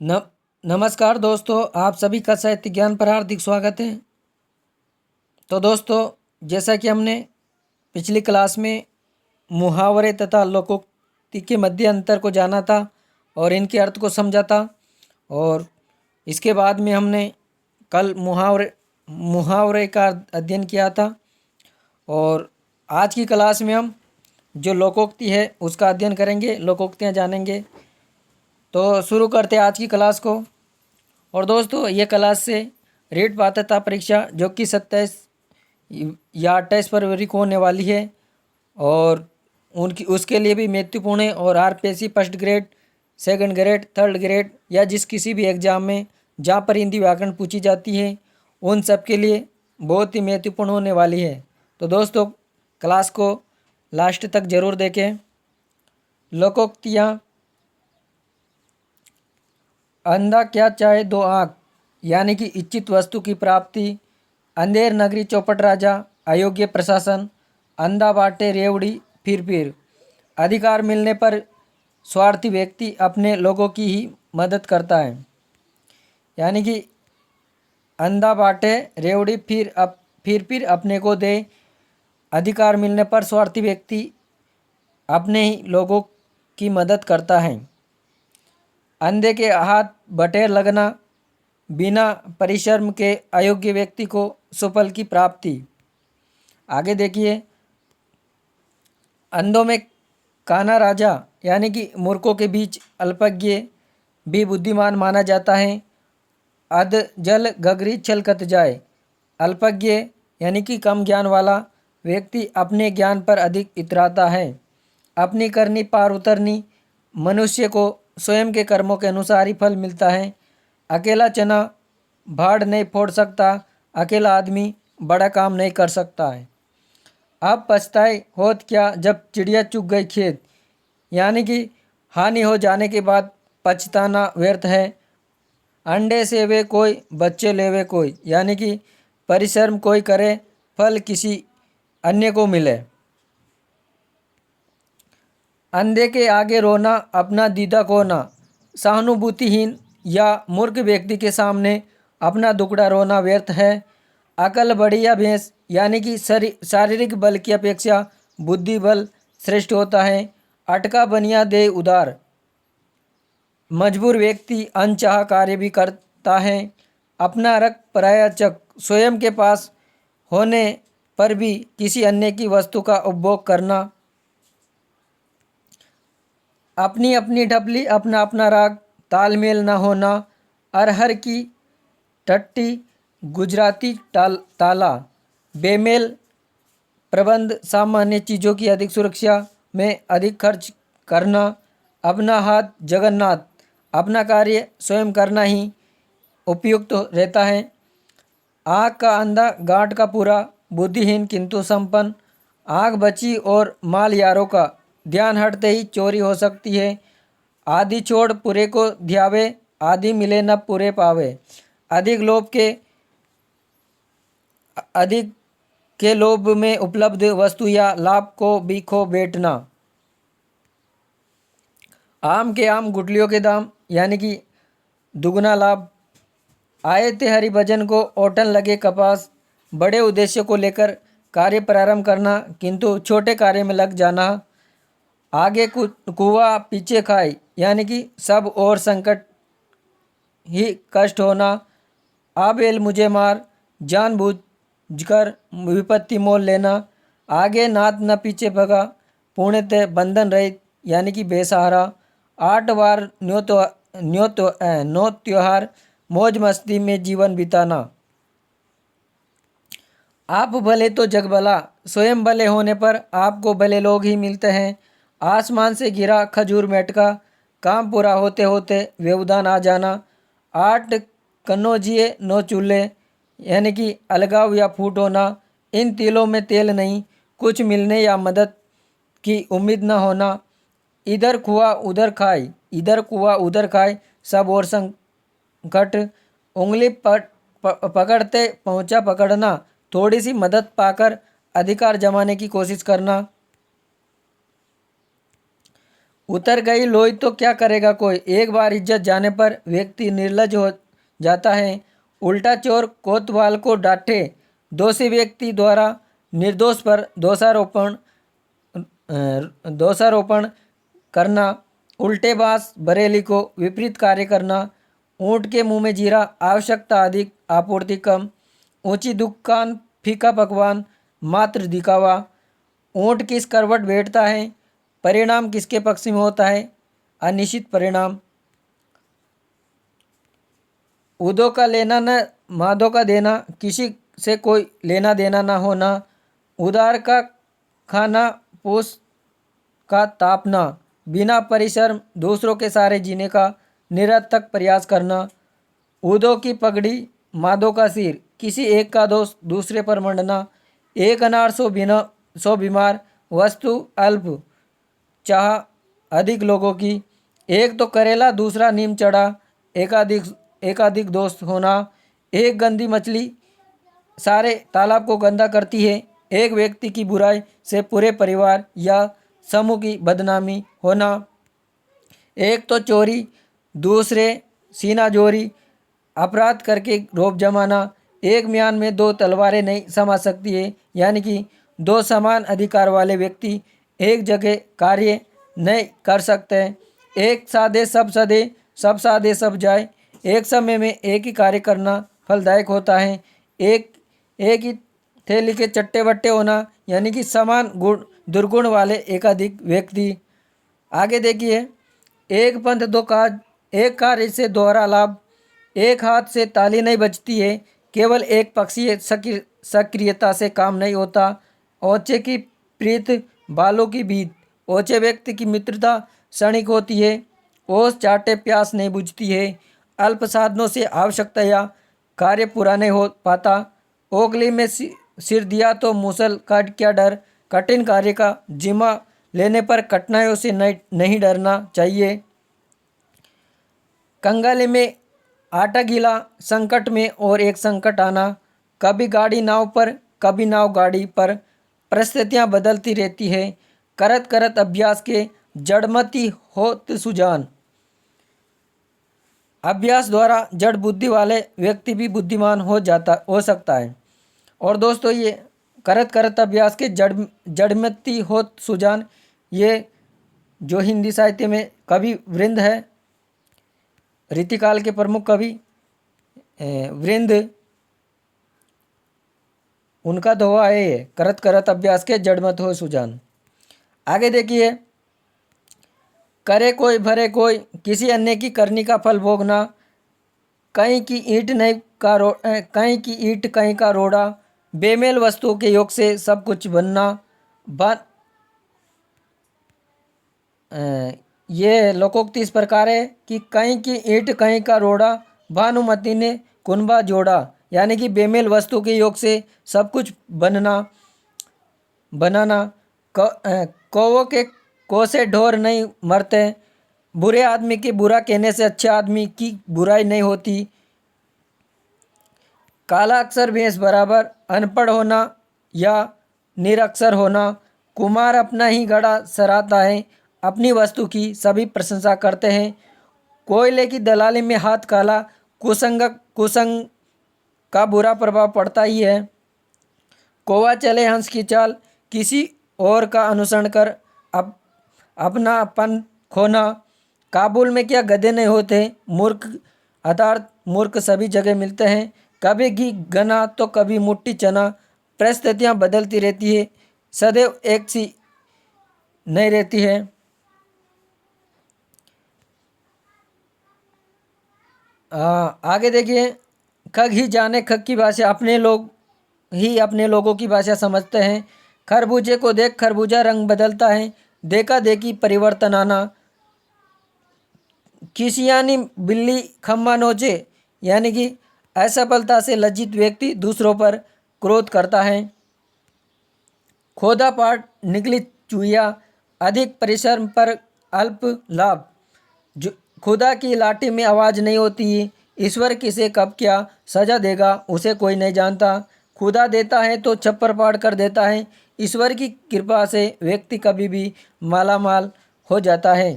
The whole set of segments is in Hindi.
न नमस्कार दोस्तों, आप सभी का साहित्य ज्ञान पर हार्दिक स्वागत है। तो दोस्तों, जैसा कि हमने पिछली क्लास में मुहावरे तथा लोकोक्ति के मध्य अंतर को जाना था और इनके अर्थ को समझा था, और इसके बाद में हमने कल मुहावरे मुहावरे का अध्ययन किया था। और आज की क्लास में हम जो लोकोक्ति है उसका अध्ययन करेंगे, लोकोक्तियाँ जानेंगे। तो शुरू करते हैं आज की क्लास को। और दोस्तों, ये क्लास से रीट पात्रता परीक्षा जो कि 27 या 28 फरवरी को होने वाली है, और उनकी उसके लिए भी महत्वपूर्ण है। और RPSC first grade, second grade, third grade या जिस किसी भी एग्ज़ाम में जहाँ पर हिंदी व्याकरण पूछी जाती है, उन सब के लिए बहुत ही महत्वपूर्ण होने वाली है। तो दोस्तों, क्लास को लास्ट तक ज़रूर देखें। लोकोक्तियाँ। अंधा क्या चाहे दो आँख, यानी कि इच्छित वस्तु की प्राप्ति। अंधेर नगरी चौपट राजा, अयोग्य प्रशासन। अंधा बाटे रेवड़ी फिर अधिकार मिलने पर स्वार्थी व्यक्ति अपने लोगों की ही मदद करता है। यानी कि अंधा बाटे रेवड़ी फिर अपने को दे। अधिकार मिलने पर स्वार्थी व्यक्ति अपने ही लोगों की मदद करता है। अंधे के हाथ बटेर लगना, बिना परिश्रम के अयोग्य व्यक्ति को सुफल की प्राप्ति। आगे देखिए, अंधों में काना राजा, यानी कि मूर्खों के बीच अल्पज्ञ भी बुद्धिमान माना जाता है। अध जल गगरी छलकत जाए। अल्पज्ञ यानी कि कम ज्ञान वाला व्यक्ति अपने ज्ञान पर अधिक इतराता है। अपनी करनी पार उतरनी, मनुष्य को स्वयं के कर्मों के अनुसार ही फल मिलता है। अकेला चना भाड़ नहीं फोड़ सकता, अकेला आदमी बड़ा काम नहीं कर सकता है। अब पछताए होत क्या जब चिड़िया चुग गई खेत, यानी कि हानि हो जाने के बाद पछताना व्यर्थ है। अंडे से वे कोई बच्चे लेवे कोई, यानी कि परिश्रम कोई करे, फल किसी अन्य को मिले। अंधे के आगे रोना, अपना दीदा खोना। सहानुभूतिहीन या मूर्ख व्यक्ति के सामने अपना दुखड़ा रोना व्यर्थ है। अकल बड़ी या भैंस, यानी कि शारीरिक बल की अपेक्षा बुद्धि बल श्रेष्ठ होता है। अटका बनिया दे उदार। मजबूर व्यक्ति अनचाहा कार्य भी करता है। अपना रख पराया चक, स्वयं के पास होने पर भी किसी अन्य की वस्तु का उपभोग करना। अपनी अपनी ढपली, अपना अपना राग, तालमेल न होना। अरहर की टट्टी, गुजराती ताला। बेमेल प्रबंध, सामान्य चीज़ों की अधिक सुरक्षा में अधिक खर्च करना। अपना हाथ जगन्नाथ, अपना कार्य स्वयं करना ही उपयुक्त रहता है। आँख का अंधा गांठ का पूरा, बुद्धिहीन किंतु संपन्न। आँख बची और माल यारों का, ध्यान हटते ही चोरी हो सकती है। आदि छोड़ पूरे को ध्यावे, आदि मिले न पूरे पावे। अधिक लोभ के अधिक के लोभ में उपलब्ध वस्तु या लाभ को भी खो बैठना। आम के आम गुठलियों के दाम, यानी कि दुगना लाभ। आए थे हरिभजन को ओटन लगे कपास। बड़े उद्देश्य को लेकर कार्य प्रारंभ करना किंतु छोटे कार्य में लग जाना। आगे कुआ पीछे खाए, यानी कि सब और संकट ही कष्ट होना। आबेल मुझे मार, जानबूझकर विपत्ति मोल लेना। आगे नाथ न पीछे भगा, पूर्णतः बंधन रहित, यानी कि बेसहारा। 8 बार न्यो त्योहार, मौज मस्ती में जीवन बिताना। आप भले तो जग भला, स्वयं भले होने पर आपको भले लोग ही मिलते हैं। आसमान से गिरा खजूर मेटका, काम पूरा होते होते व्यवधान आ जाना। 8 कन्नौजिए 9 चूल्हे, यानी कि अलगाव या फूट होना। इन तिलों में तेल नहीं, कुछ मिलने या मदद की उम्मीद न होना। इधर कुआ उधर खाए, इधर कुआ उधर खाए, सब और संकट। उंगली पकड़ते पहुंचा पकड़ना, थोड़ी सी मदद पाकर अधिकार जमाने की कोशिश करना। उतर गई लोई तो क्या करेगा कोई। एक बार इज्जत जाने पर व्यक्ति निर्लज हो जाता है। उल्टा चोर कोतवाल को डांटे। दोषी व्यक्ति द्वारा निर्दोष पर दोषारोपण करना। उल्टे बास बरेली को विपरीत कार्य करना। ऊँट के मुंह में जीरा, आवश्यकता अधिक आपूर्ति कम। ऊंची दुकान फीका पकवान, मात्र दिखावा। ऊँट किस करवट बैठता है, परिणाम किसके पक्ष में होता है, अनिश्चित परिणाम। उदो का लेना न मादो का देना, किसी से कोई लेना देना ना होना। उधार का खाना, पोष का तापना। बिना परिश्रम दूसरों के सहारे जीने का निरर्थक प्रयास करना। उदो की पगड़ी, मादो का सिर, किसी एक का दोष दूसरे पर मंडना। एक अनार सौ बीमार, वस्तु अल्प चाह अधिक लोगों की। एक तो करेला दूसरा नीम चढ़ा, एकाधिक दोस्त होना। एक गंदी मछली सारे तालाब को गंदा करती है। एक व्यक्ति की बुराई से पूरे परिवार या समूह की बदनामी होना। एक तो चोरी, दूसरे सीना जोरी, अपराध करके रौब जमाना। एक म्यान में दो तलवारें नहीं समा सकती है, यानी कि दो समान अधिकार वाले व्यक्ति एक जगह कार्य नहीं कर सकते। एक साधे सब सदे, सब साधे सब जाए। एक समय में एक ही कार्य करना फलदायक होता है। एक ही थैली के चट्टे बट्टे होना, यानी कि समान गुण दुर्गुण वाले एकाधिक व्यक्ति। आगे देखिए, एक पंथ दो काज, एक कार्य से दोहरा लाभ। एक हाथ से ताली नहीं बजती है, केवल एक पक्षीय सक्रियता से काम नहीं होता। ओचे की प्रीत, बालों की भीत। ओचे व्यक्ति की मित्रता क्षणिक होती है, ओस चाटे प्यास नहीं बुझती है। अल्प साधनों से आवश्यकता या कार्य पूरा नहीं हो पाता। ओगली में सिर दिया तो मूसल का क्या डर। कठिन कार्य का जिम्मा लेने पर कठिनाइयों से नहीं डरना चाहिए। कंगाली में आटा गीला, संकट में और एक संकट आना। कभी गाड़ी नाव पर, कभी नाव गाड़ी पर, परिस्थितियां बदलती रहती है। करत करत अभ्यास के जड़मती होत सुजान। अभ्यास द्वारा जड़ बुद्धि वाले व्यक्ति भी बुद्धिमान हो सकता है। और दोस्तों, ये करत करत अभ्यास के जड़मती होत सुजान, ये जो हिंदी साहित्य में कवि वृंद है, रीतिकाल के प्रमुख कवि वृंद, उनका दोहा है ये, करत करत अभ्यास के जड़मत हो सुजान। आगे देखिए, करे कोई भरे कोई, किसी अन्य की करनी का फल भोगना। कहीं की ईंट कहीं की ईंट कहीं का रोड़ा। बेमेल वस्तुओं के योग से सब कुछ बनना। ये लोकोक्ति इस प्रकार है कि कहीं की ईंट कहीं का रोड़ा, भानुमति ने कुनबा जोड़ा। यानी कि बेमेल वस्तु के योग से सब कुछ बनाना। कौवों के को से ढोर नहीं मरते। बुरे आदमी के बुरा कहने से अच्छे आदमी की बुराई नहीं होती। काला अक्षर भैंस बराबर, अनपढ़ होना या निरक्षर होना। कुमार अपना ही घड़ा सराहता है, अपनी वस्तु की सभी प्रशंसा करते हैं। कोयले की दलाली में हाथ काला, कुसंग का बुरा प्रभाव पड़ता ही है। कौवा चले हंस की चाल, किसी और का अनुसरण कर अपनापन खोना। काबुल में क्या गधे नहीं होते। मूर्ख अर्थात मूर्ख सभी जगह मिलते हैं। कभी घी गना तो कभी मुट्ठी चना। परिस्थितियाँ बदलती रहती है, सदैव एक सी नहीं रहती है। आगे देखिए, खग ही जाने खग की भाषा, अपने लोग ही अपने लोगों की भाषा समझते हैं। खरबूजे को देख खरबूजा रंग बदलता है, देखा देखी परिवर्तन आना। खिसियानी बिल्ली खम्मा नोचे, यानी कि असफलता से लज्जित व्यक्ति दूसरों पर क्रोध करता है। खोदा पाट निकली चुहिया, अधिक परिश्रम पर अल्प लाभ। खुदा की लाठी में आवाज़ नहीं होती। ईश्वर किसे कब क्या सजा देगा उसे कोई नहीं जानता। खुदा देता है तो छप्पर पाड़ कर देता है। ईश्वर की कृपा से व्यक्ति कभी भी माला माल हो जाता है।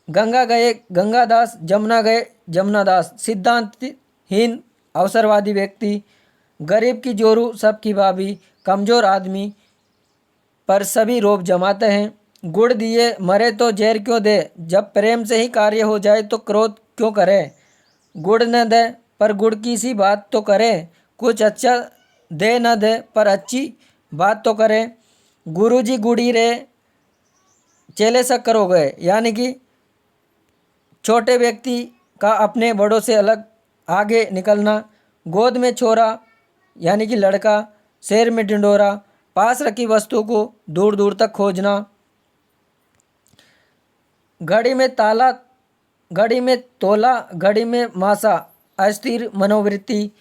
गंगा गए गंगादास, जमुना गए जमुनादास। सिद्धांतहीन अवसरवादी व्यक्ति, गरीब की जोरू सबकी भाभी, कमज़ोर आदमी पर सभी रोब जमाते हैं। गुड़ दिए मरे तो जहर क्यों दे, जब प्रेम से ही कार्य हो जाए तो क्रोध क्यों करे। गुड़ न दे पर गुड़ की सी बात तो करे, कुछ अच्छा दे न दे पर अच्छी बात तो करे। गुरुजी गुड़ी रे चेले शक्कर हो गए, यानी कि छोटे व्यक्ति का अपने बड़ों से अलग आगे निकलना। गोद में छोरा यानी कि लड़का, शहर में ढिंढोरा, पास रखी वस्तु को दूर दूर तक खोजना। घड़ी में ताला, घड़ी में तोला, घड़ी में मासा, अस्थिर मनोवृत्ति।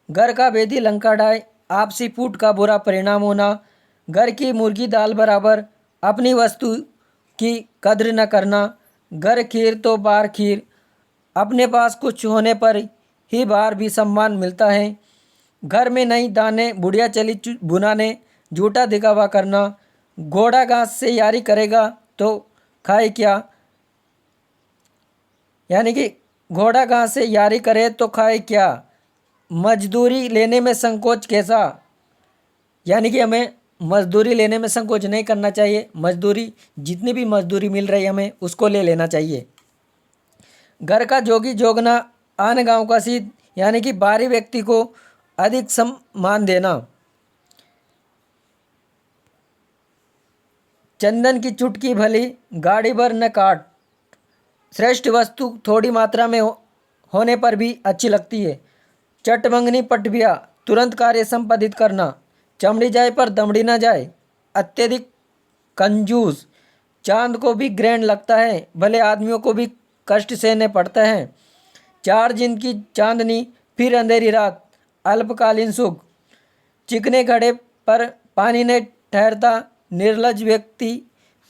घर का भेदी लंका ढाए, आपसी फूट का बुरा परिणाम होना। घर की मुर्गी दाल बराबर, अपनी वस्तु की कद्र न करना। घर खीर तो बाहर खीर, अपने पास कुछ होने पर ही बाहर भी सम्मान मिलता है। घर में नई दाने, बुढ़िया चली बुनाने, झूठा दिखावा करना। घोड़ा घास से यारी करेगा तो खाए क्या, यानी कि घोड़ा घास से यारी करे तो खाए क्या। मजदूरी लेने में संकोच कैसा, यानी कि हमें मजदूरी लेने में संकोच नहीं करना चाहिए। मजदूरी, जितनी भी मजदूरी मिल रही है हमें उसको ले लेना चाहिए। घर का जोगी जोगना, आन गांव का सीध, यानी कि बाहरी व्यक्ति को अधिक सम्मान देना। चंदन की चुटकी भली, गाड़ी भर न काट। श्रेष्ठ वस्तु थोड़ी मात्रा में होने पर भी अच्छी लगती है। चटमंगनी पटबिया, तुरंत कार्य संपादित करना। चमड़ी जाए पर दमड़ी न जाए, अत्यधिक कंजूस। चांद को भी ग्रहण लगता है, भले आदमियों को भी कष्ट सहने पड़ते हैं। 4 दिन की चांदनी फिर अंधेरी रात, अल्पकालीन सुख। चिकने घड़े पर पानी नहीं ठहरता, निर्लज व्यक्ति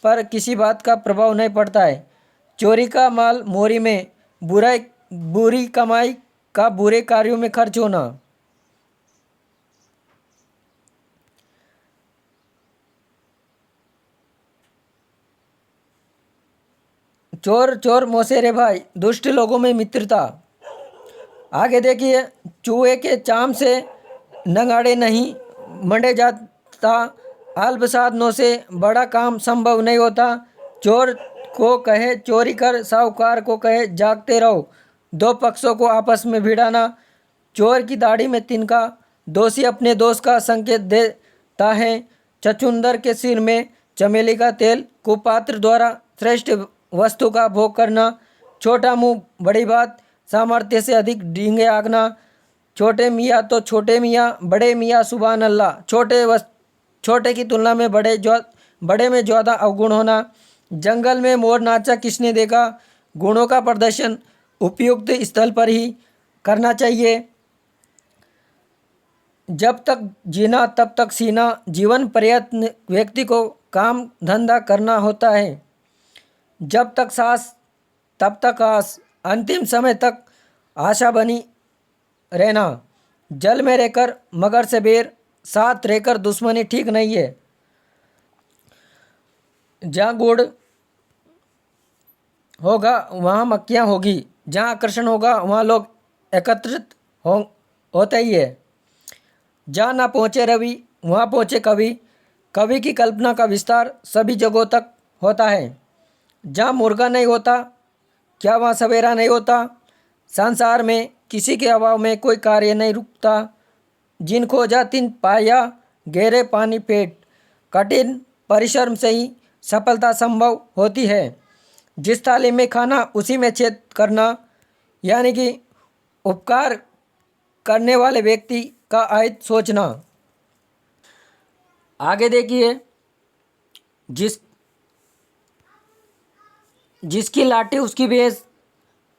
पर किसी बात का प्रभाव नहीं पड़ता है। चोरी का माल मोरी में, बुरी कमाई का बुरे कार्यों में खर्च होना। चोर चोर मौसेरे भाई, दुष्ट लोगों में मित्रता। आगे देखिए, चूहे के चाम से नगाड़े नहीं मंडे जाता, अल्प साधनों से बड़ा काम संभव नहीं होता। चोर को कहे चोरी कर, साहूकार को कहे जागते रहो, दो पक्षों को आपस में भिड़ाना। चोर की दाढ़ी में तिनका, दोषी अपने दोष का संकेत देता है। छछूंदर के सिर में चमेली का तेल, कुपात्र द्वारा श्रेष्ठ वस्तु का भोग करना। छोटा मुंह बड़ी बात, सामर्थ्य से अधिक डींगे आगना। छोटे मियाँ तो छोटे मियाँ, बड़े मियाँ सुभान अल्लाह। छोटे की तुलना में बड़े में ज़्यादा अवगुण होना। जंगल में मोर नाचा किसने देखा, गुणों का प्रदर्शन उपयुक्त स्थल पर ही करना चाहिए। जब तक जीना तब तक सीना, जीवन प्रयत्न व्यक्ति को काम धंधा करना होता है। जब तक सांस तब तक आस, अंतिम समय तक आशा बनी रहना। जल में रहकर मगर से बेर, साथ रहकर दुश्मनी ठीक नहीं है। जहाँ गुड़ होगा वहाँ मक्खियाँ होगी, जहाँ आकर्षण होगा वहाँ लोग एकत्रित होते ही है। जहाँ ना पहुँचे रवि वहाँ पहुँचे कवि। कवि की कल्पना का विस्तार सभी जगहों तक होता है। जहाँ मुर्गा नहीं होता क्या वहाँ सवेरा नहीं होता। संसार में किसी के अभाव में कोई कार्य नहीं रुकता। जिन खोजा तिन पाया, गहरे पानी पेट। कठिन परिश्रम से ही सफलता संभव होती है। जिस थाली में खाना उसी में छेद करना, यानी कि उपकार करने वाले व्यक्ति का आयत सोचना। आगे देखिए, जिसकी लाठी उसकी भैंस,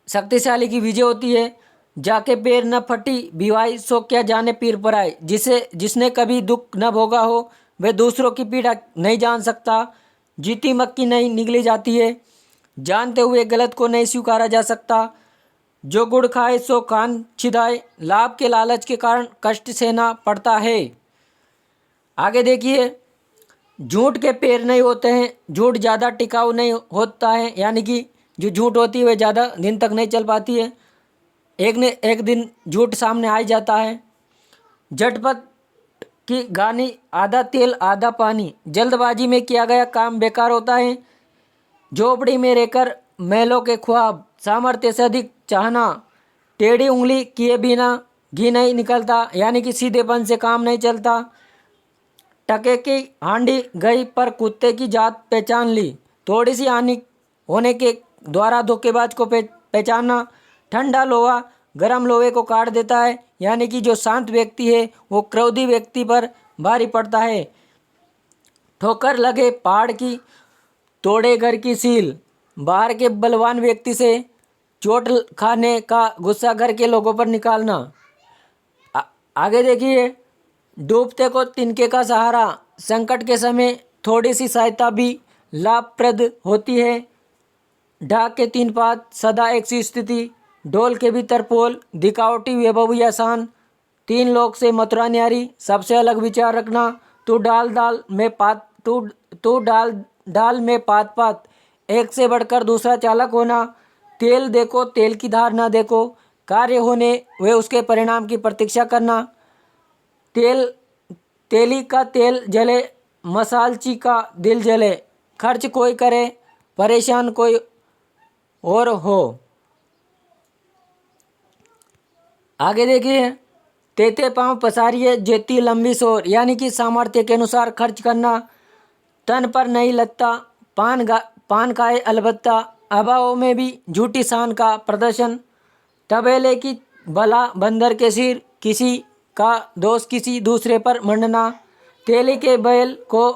शक्तिशाली की विजय होती है। जाके पैर न फटी बिवाई, सो क्या जाने पीर पर आए। जिसने कभी दुख न भोगा हो वह दूसरों की पीड़ा नहीं जान सकता। जीती मक्की नहीं निगली जाती है, जानते हुए गलत को नहीं स्वीकारा जा सकता। जो गुड़ खाए सो कान छिदाए, लाभ के लालच के कारण कष्ट सहना पड़ता है। आगे देखिए, झूठ के पैर नहीं होते हैं, झूठ ज़्यादा टिकाऊ नहीं होता है, यानी कि जो झूठ होती है वह ज़्यादा दिन तक नहीं चल पाती है, एक दिन झूठ सामने आ ही जाता है। झटपट की गानी, आधा तेल आधा पानी, जल्दबाजी में किया गया काम बेकार होता है। झोपड़ी में रहकर महलों के ख्वाब, सामर्थ्य से अधिक चाहना, टेढ़ी उंगली किए बिना घी नहीं निकलता, यानी कि सीधेपन से काम नहीं चलता। टके की हांडी गई पर कुत्ते की जात पहचान ली, थोड़ी सी हानि होने के द्वारा धोखेबाज को पहचानना। ठंडा लोहा गर्म लोहे को काट देता है, यानी कि जो शांत व्यक्ति है वो क्रोधी व्यक्ति पर भारी पड़ता है। ठोकर लगे पहाड़ की, तोड़े घर की सील, बाहर के बलवान व्यक्ति से चोट खाने का गुस्सा घर के लोगों पर निकालना। आगे देखिए, डूबते को तिनके का सहारा, संकट के समय थोड़ी सी सहायता भी लाभप्रद होती है। ढाक के तीन पात, सदा एक सी स्थिति, ढोल के भीतर पोल, दिखावटी वैभवी आसान, तीन लोग से मथुरा न्यारी, सबसे अलग विचार रखना, तू डाल डाल में पात, तू डाल डाल में पात पात, एक से बढ़कर दूसरा चालक होना, तेल देखो तेल की धार ना देखो, कार्य होने वे उसके परिणाम की प्रतीक्षा करना, तेली का तेल जले, मसालची का दिल जले, खर्च कोई करे परेशान कोई और हो। आगे देखिए, तेते पाँव पसारिए जेती लंबी सोर, यानी कि सामर्थ्य के अनुसार खर्च करना, तन पर नहीं लगता पान खाए अलबत्ता, अभाव में भी झूठी शान का प्रदर्शन, तबेले की भला बंदर के सिर, किसी का दोष किसी दूसरे पर मंडना, तेली के बैल को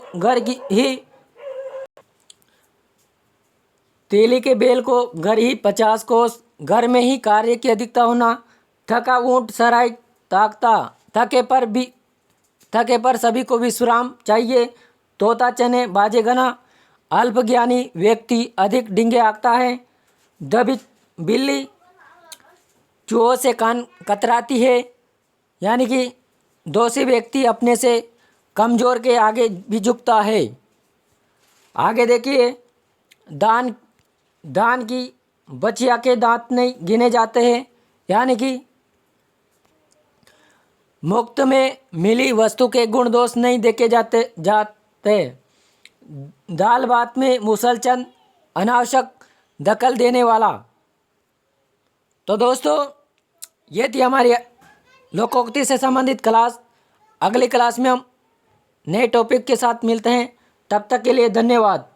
घर ही 50 कोस, घर में ही कार्य की अधिकता होना, थका ऊँट सराय ताकता, थके पर सभी को विश्राम चाहिए, तोता चने बाजे गना, अल्पज्ञानी व्यक्ति अधिक डिंगे आंकता है, दबित बिल्ली चूहों से कान कतराती है, यानी कि दोषी व्यक्ति अपने से कमज़ोर के आगे भी झुकता है। आगे देखिए, दान की बचिया के दांत नहीं गिने जाते हैं, यानी कि मुफ्त में मिली वस्तु के गुण दोष नहीं देखे जाते। दाल बात में मुसलचंद अनावश्यक दखल देने वाला। तो दोस्तों, ये थी हमारी लोकोक्ति से संबंधित क्लास। अगली क्लास में हम नए टॉपिक के साथ मिलते हैं, तब तक के लिए धन्यवाद।